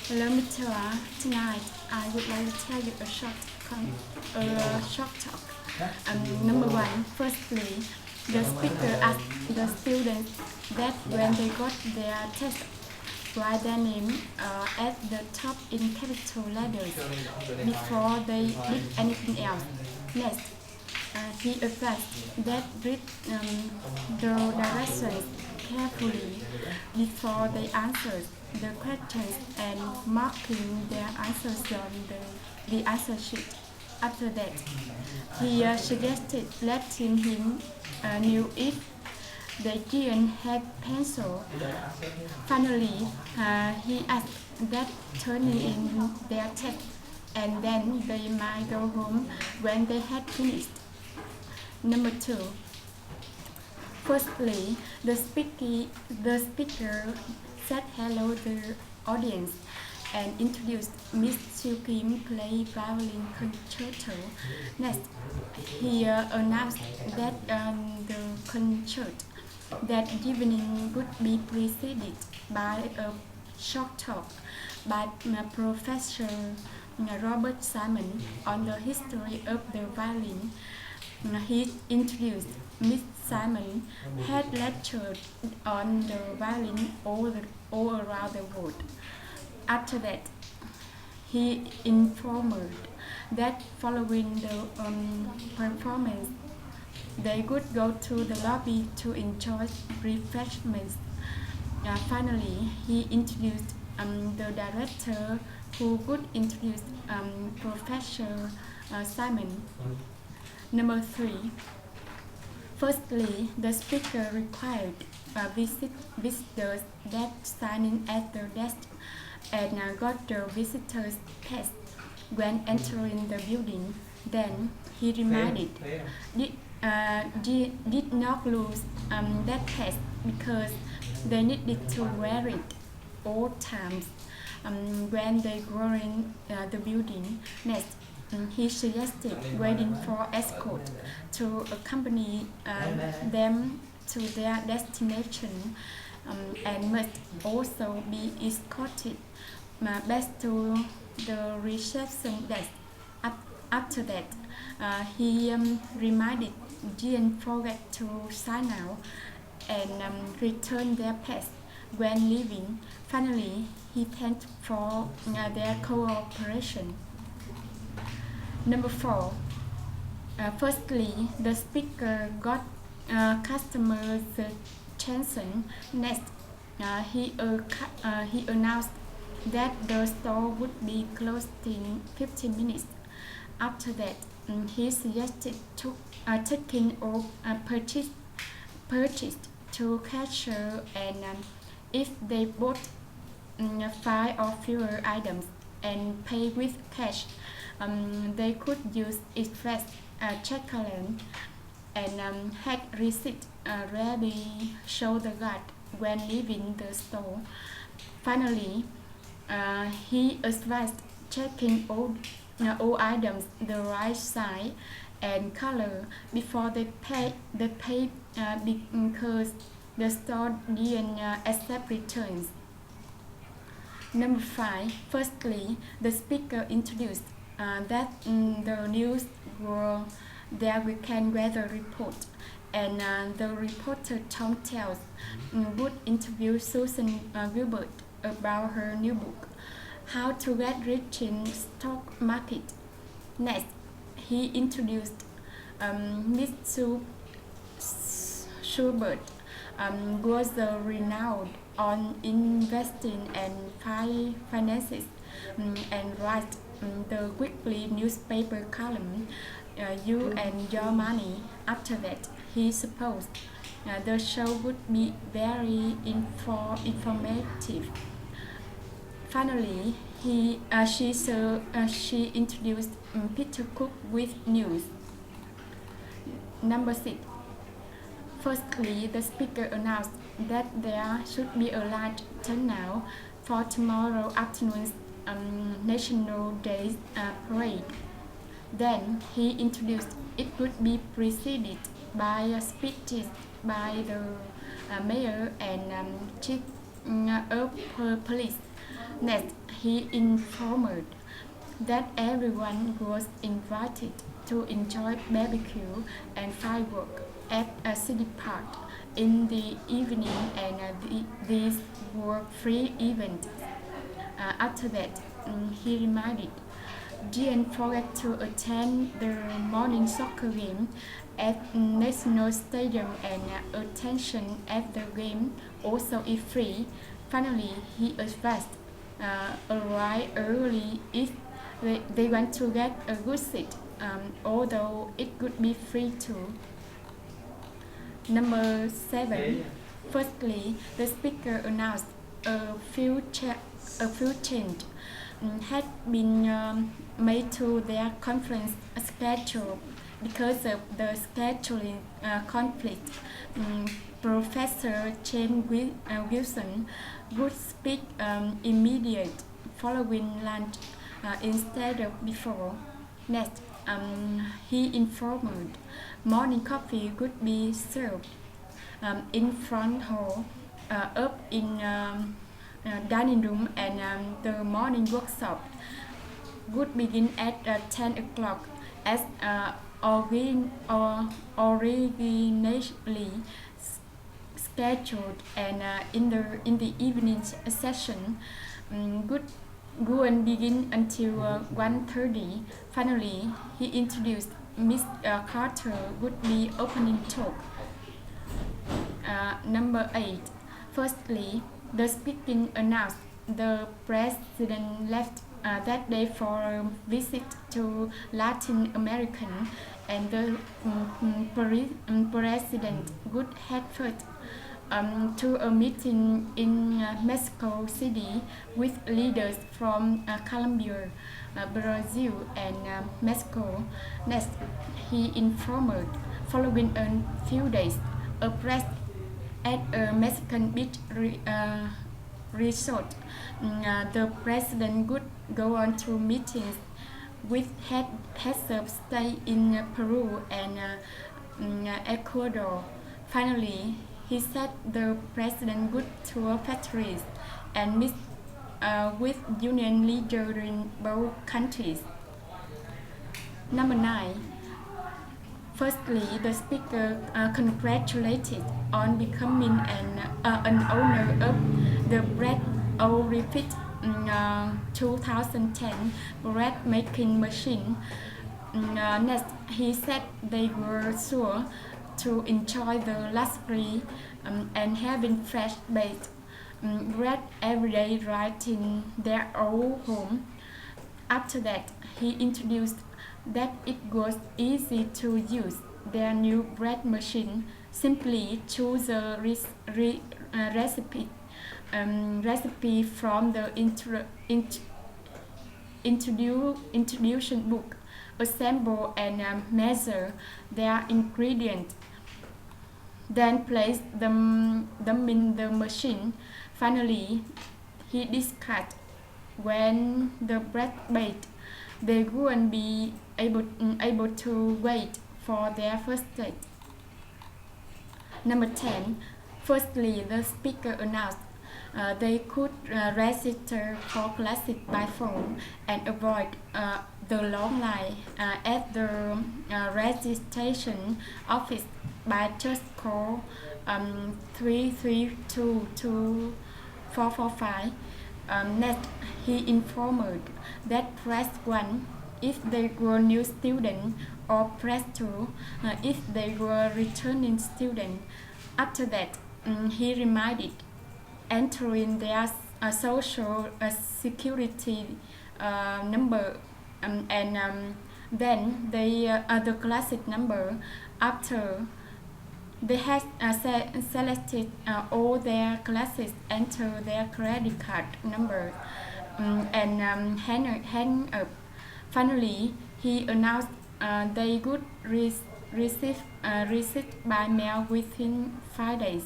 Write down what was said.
Hello, Mitra. Tonight, I would like to tell you a short talk. Number one, firstly, the speaker asked the students that when they got their test, write their name at the top in capital letters before they did anything else. Next, he advised that read the directions carefully before they answered the questions and marking their answers on the answer sheet. After that, he suggested letting him know if they didn't have pencil. Finally, he asked that turning in their test and then they might go home when they had finished. Number two, firstly, the speaker said hello to the audience and introduced Miss Siu Kim play violin concerto. Next, he announced that the concert that evening would be preceded by a short talk by Professor Robert Simon on the history of the violin. He introduced Miss Simon had lectured on the violin all around the world. After that, he informed that following the performance, they would go to the lobby to enjoy refreshments. Finally, he introduced the director who would introduce Professor Simon. Number three, firstly, the speaker required visitors that sign in at the desk and got the visitors' pass when entering the building. Then he reminded did not lose that pass because they needed to wear it all times when they were in the building. Next, he suggested waiting for escort to accompany them to their destination and must also be escorted back to the reception desk. After that, he reminded didn't forget to sign out and return their pass when leaving. Finally, he thanked for their cooperation. Number four, firstly, the speaker got customers' attention. Next, he announced that the store would be closed in 15 minutes. After that, he suggested taking all purchased to cashier and if they bought 5 or fewer items and pay with cash, they could use express checkout and had receipt ready show the guard when leaving the store. Finally, he advised checking all items the right size and color before they pay because the store didn't accept returns. Number five, firstly, the speaker introduced that the news were their weekend weather report, and the reporter Tom Tells would interview Susan Gilbert about her new book, How to Get Rich in Stock Market. Next, he introduced Miss Sue Schubert, was renowned on investing and finances and writes the weekly newspaper column You and Your Money. After that, he supposed the show would be very informative. Finally, she introduced Peter Cook with news. Number six. Firstly, the speaker announced that there should be a large turnout for tomorrow afternoon's National Day parade. Then he introduced it would be preceded by speeches by the mayor and chief of police. Next, he informed that everyone was invited to enjoy barbecue and fireworks at a city park in the evening, and these were free events. After that, he reminded, didn't forget to attend the morning soccer game at National Stadium, and attention at the game also is free. Finally, he advised arrive early if they want to get a good seat, although it could be free too. Number 7. Firstly, the speaker announced a few, a few changes had been made to their conference schedule because of the scheduling conflict. Professor James Wilson would speak immediate following lunch instead of before. Next, he informed morning coffee could be served in front hall, up in dining room, and the morning workshop would begin at 10 o'clock as originally scheduled, and in the evening session would go and begin until 1:30. Finally, he introduced Miss Carter would be opening talk. Number 8. Firstly, the speaking announced the president left that day for a visit to Latin America, and the president would head first to a meeting in Mexico City with leaders from Colombia, Brazil, and Mexico. Next, he informed, following a few days, a press at a Mexican beach resort. The president would go on to meetings with heads of state in Peru and Ecuador. Finally, he said the president would tour factories and meet with union leaders in both countries. Number 9. Firstly, the speaker congratulated on becoming an owner of the Bread Refit 2010 bread making machine. Next, he said they were sure to enjoy the luxury and having fresh baked bread every day right in their own home. After that, he introduced that it was easy to use their new bread machine. Simply choose a recipe from the introduction book, assemble and measure their ingredients, then place them in the machine. Finally, he discussed when the bread baked, they wouldn't be able to wait for their first date. Number 10. Firstly, the speaker announced they could register for classes by phone and avoid the long line at the registration office by just call 3322445. Next, he informed that press 1 if they were new students, or press 2 if they were returning students. After that, he reminded entering their social security number, and then the classic number. After they had selected all their classes, enter their credit card number, and hang up. Finally, he announced they would receive receipt by mail within 5 days.